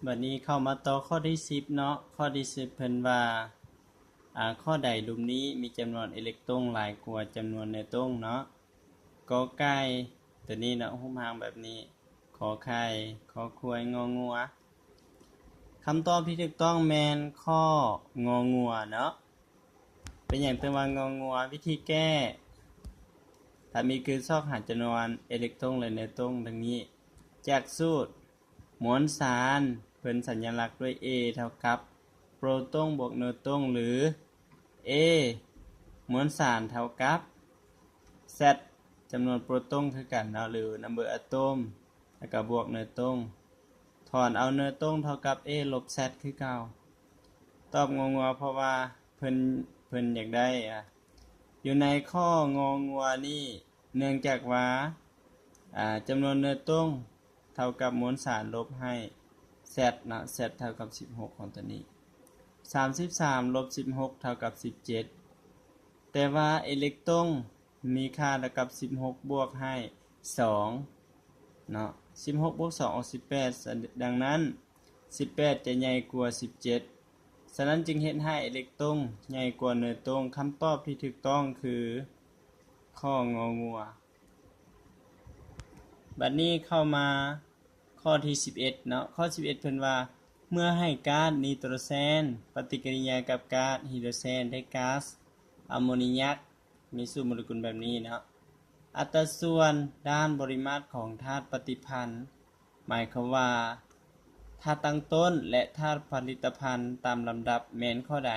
บัดนี้เข้ามาต่อข้อที่10เนาะข้อที่10เพิ่นว่าข้อใดหลุมนี้มีจำนวนอิเล็กตรอนหลายกว่าจำนวนนิวตรอนเนาะกอไก่ตัวนี้เนาะรูปร่างแบบนี้ขอไข่ขอควายงองัวคำตอบที่ถูกต้องแม่นข้ององัวเนาะเป็นหยังเป็นว่างองัววิธีแก้ถ้ามีคือซอกหาจำนวนอิเล็กตรอนและนิวตรอนดังนี้จากสูตรมวลสารเพิ่นสัญลักษณ์ด้วย A เท่ากับโปรตอนบวกนิวตรอนหรือ A มวลสารเท่ากับ Z จำนวนโปรตอนคือกันเนาะหรือ number atom แล้วก็บวกนิวตรอนถอนเอานิวตรอนเท่ากับ A ลบ Z คือเก่าตอบงงๆเพราะว่าเพิ่นอยากได้อยู่ในข้ององัวนี่เนื่องจากว่าจำนวนนิวตรอนเท่ากับมวลสารลบให้ Z นะ Z เท่ากับ16ของตัวนี้33ลบ16เท่ากับ17แต่ว่าอิเล็กตรอนมีค่าเท่ากับ16บวกให้2เนาะ16บวก2ออก18ดังนั้น18จะใหญ่กว่า17ฉะนั้นจึงเฮ็ดให้อิเล็กตรอนใหญ่กว่านิวตรอนคำตอบที่ถูกต้องคือข้ององัวบัดนี้เข้ามาข้อที่11เนาะข้อ11เพิ่นว่าเมื่อให้ก๊าซไนโตรเจนปฏิกิริยากับก๊าซไฮโดรเจนได้ก๊าซอะโมเนียมีสูตรโมเลกุลแบบนี้เนาะอัตราส่วนด้านปริมาตรของธาตุปฏิพันธ์หมายความว่าธาตุตั้งต้นและธาตุผลิตภัณฑ์ตามลำดับแม่นข้อใด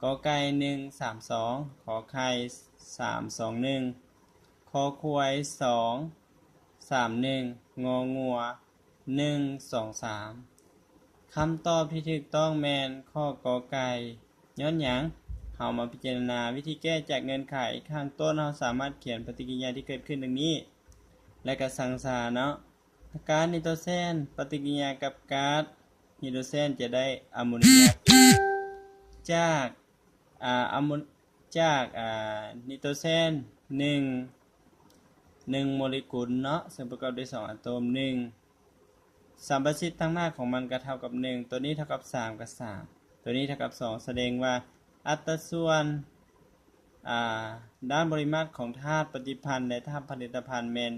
กอไก่132ขอไข่321ขอควาย231งองัว123คำตอบที่ถูกต้องแม่นข้อกอไก่ย้อนหยังเฮามาพิจารณาวิธีแก้จากเงื่อนไขข้างต้นเราสามารถเขียนปฏิกิริยาที่เกิดขึ้นดังนี้และก็สังสารเนาะก๊าซไนโตรเจนปฏิกิริยากับก๊าซไฮโดรเจนจะได้อะโมเนียจากไนโตรเจน1โมเลกุลเนาะซึ่งประกอบด้วย2อะโตม1สัมประสิทธิ์ทั้งหน้าของมันก็เท่ากับ1ตัวนี้เท่ากับ3กับ3ตัวนี้เท่ากับ2แสดงว่าอัตราส่วนด้านปริมาตรของธาตุปฏิพันธ์และธาตุผลิตภัณฑ์แม่น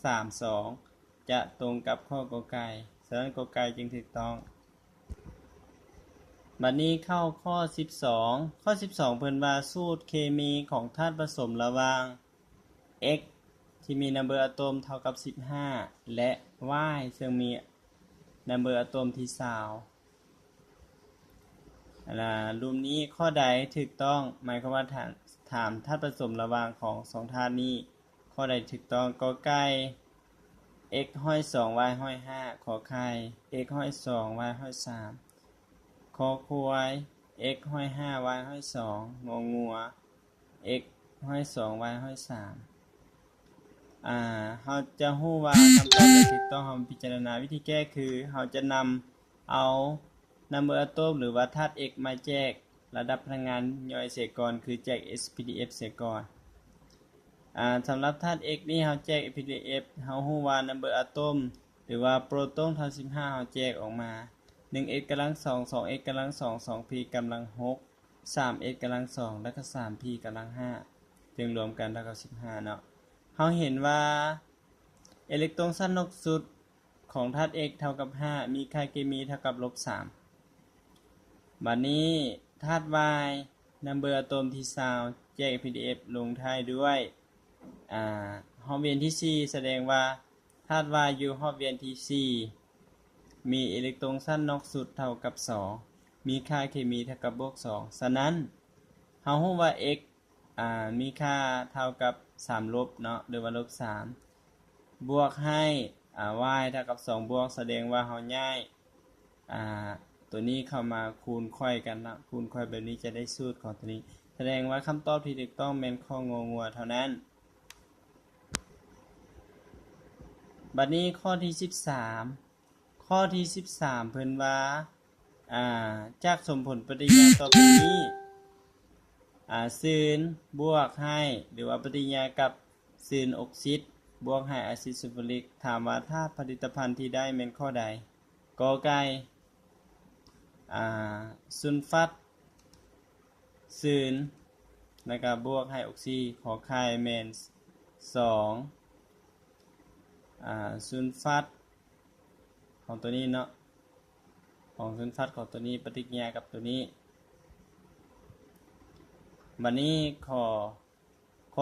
132จะตรงกับข้อกอไก่ฉะนั้นกอไก่จึงถูกต้องบัดนี้เข้าข้อ12ข้อ12เพิ่นว่าสูตรเคมีของธาตุผสมระหว่าง X ที่มี number atom เท่ากับ15และ Y ซึ่งมี number atom ที่20รูปนี้ข้อใดถูกต้องหมายความว่าถามธาตุผสมระหว่างของ2ธาตุนี้ข้อใดถูกต้องกอไก่ x ห้อย2 y ห้อย5ขอไข่ x ห้อย2 y ห้อย3ขอควาย x ห้อย5 y ห้อย2งองัว x ห้อย2 y ห้อย3เราจะรู้ว่าคำตอบที่ถูกต้องเราพิจารณาวิธีแก้คือเราจะนำเอา number atom หรือว่าธาตุ x มาแจกระดับพลังงานย่อยเสียก่อนคือแจก SPDF เสียก่อนสำหรับธาตุ x นี่เราแจก SPDF เรารู้ว่า number atom หรือว่าโปรตอนเท่า15เราแจกออกมา 1x กำลัง2 2x กำลัง2 2p กำลัง6 3x กำลัง2แล้วก็ 3p กำลัง5จึงรวมกันเท่ากับ15เนาะเราเห็นว่าอิเล็กตรอนสั้นนอกสุดของธาตุ x เท่ากับ5มีค่าเคมีเท่ากับ-3บัดนี้ธาตุ y number atom ที่20แจก PDF ลงท้ายด้วยฮอบเวียนที่4แสดงว่าธาตุ y อยู่ฮอบเวียนที่4มีอิเล็กตรอนสั้นนอกสุดเท่ากับ2มีค่าเคมีเท่ากับบวก2ฉะนั้นเรารู้ว่า x มีค่าเท่ากับ3ลบเนาะหรือว่าลบ3บวกให้y เท่ากับ2บวกแสดงว่าเราย้ายตัวนี้เข้ามาคูณค่อยกันนะคูณค่อยแบบนี้จะได้สูตรของตัวนี้แสดงว่าคำตอบที่ถูกต้องแม่นข้ององัวเท่านั้นบัดนี้ข้อที่13ข้อที่13เพิ่นว่าจากสมผลปฏิกิริยาต่อไปนี้ซีนบวกให้หรือว่าปฏิกิริยากับซีนออกซิดบวกให้อะซิดซัลฟูริกถามว่าธาตุผลิตภัณฑ์ที่ได้แม่นข้อใด กอไก่ซุลฟัตศูนย์แล้วก็บวกไฮออกซิขอไข่แม่น2ซุลฟัตของตัวนี้เนาะของซุลฟัตของตัวนี้ปฏิกิริยากับตัวนี้บัดนี้ข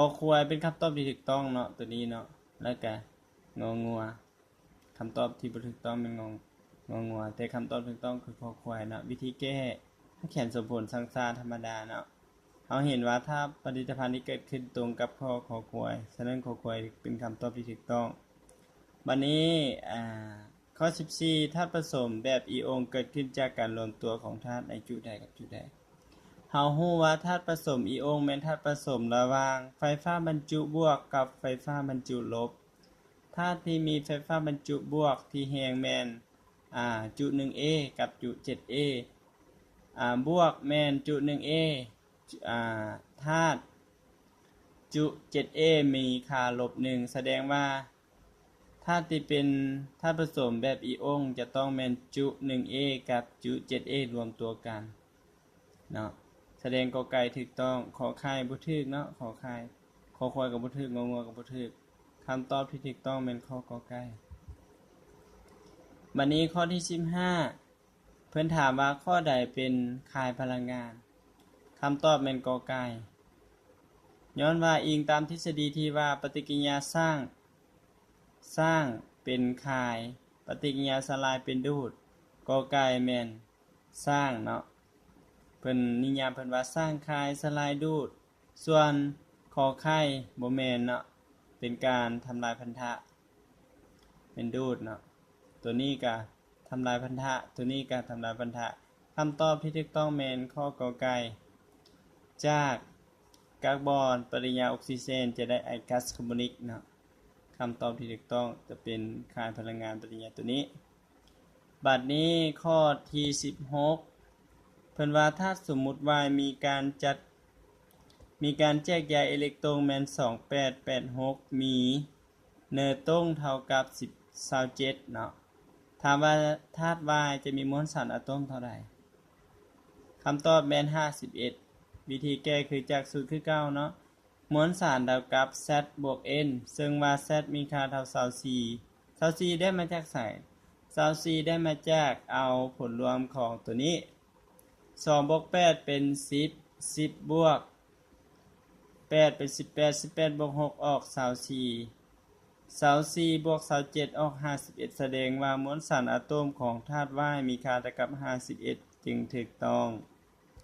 อควายเป็นคำตอบที่ถูกต้องเนาะตัวนี้เนาะแล้วก็งองัวคำตอบที่บ่ถูกต้องเป็นงองัวแต่คำตอบถูกต้องคือขอควายเนาะวิธีแก้ถ้าเขียนสมผลสังสารธรรมดาเนาะเราเห็นว่าถ้าปฏิพันธ์นี้เกิดขึ้นตรงกับขอควายฉะนั้นขอควายเป็นคำตอบที่ถูกต้องบัดนี้ข้อ14ธาตุผสมแบบอีโอนเกิดขึ้นจากการรวมตัวของธาตุในจุดใดกับจุดใดเฮาฮู้ว่าธาตุผสมอีโอนแม่นธาตุผสมระหว่างไฟฟ้าบรรจุบวกกับไฟฟ้าบรรจุลบธาตุที่มีไฟฟ้าบรรจุบวกที่แรงแม่นจุ 1A กับจุ 7A บวกแม่นจุ 1A ธาตุจุ 7A มีค่าลบ1แสดงว่าธาตุที่เป็นธาตุผสมแบบอีโอนจะต้องแม่นจุ 1A กับจุ 7A รวมตัวกันเนาะแสดงกอไก่ถูกต้องขอไข่บ่ถูกเนาะขอไข่ขอควายก็บ่ถูกงองัวก็บ่ถูกคำตอบที่ถูกต้องแม่นข้อกอไก่บัดนี้ข้อที่15เพิ่นถามว่าข้อใดเป็นค่ายพลังงานคำตอบแม่นกอไก่ย้อนว่าอิงตามทฤษฎีที่ว่าปฏิกิริยาสร้างเป็นค่ายปฏิกิริยาสลายเป็นดูดกอไก่แม่นสร้างเนาะเพิ่นนิยามเพิ่นว่าสร้างค่ายสลายดูดส่วนขอไข่บ่แม่นเนาะเป็นการทำลายพันธะเป็นดูดเนาะตัวนี้ก็ทำลายพันธะตัวนี้ก็ทำลายพันธะคำตอบที่ถูกต้องแม่นข้อกอไก่จากกับบอนปริญญาออกซิเจนจะได้ไอก๊าซคาร์บอนิกเนาะคำตอบที่ถูกต้องจะเป็นค่ายพลังงานปริญญาตัวนี้บัดนี้ข้อที่16เพิ่นว่าถ้าสมมุติว่ามีการแจกย้ายอิเล็กตรอนแม่น2886มีเนอร์ตรงเท่ากับ27เนาะถามว่าธาตุ Y จะมีมวลสารอะตอมเท่าใดคำตอบแม่น51วิธีแก้คือจากสูตรคือเก่าเนาะมวลสารเท่ากับ Z บวก N ซึ่งว่า Z มีค่าเท่า24ได้มาจากไส24ได้มาจากเอาผลรวมของตัวนี้2บวก8เป็น10 10บวก8เป็น18 18บวก6ออก24บวก27ออก51แสดงว่ามวลสารอะตอมของธาตุ Y มีค่าเท่ากับ51จึงถูกต้อง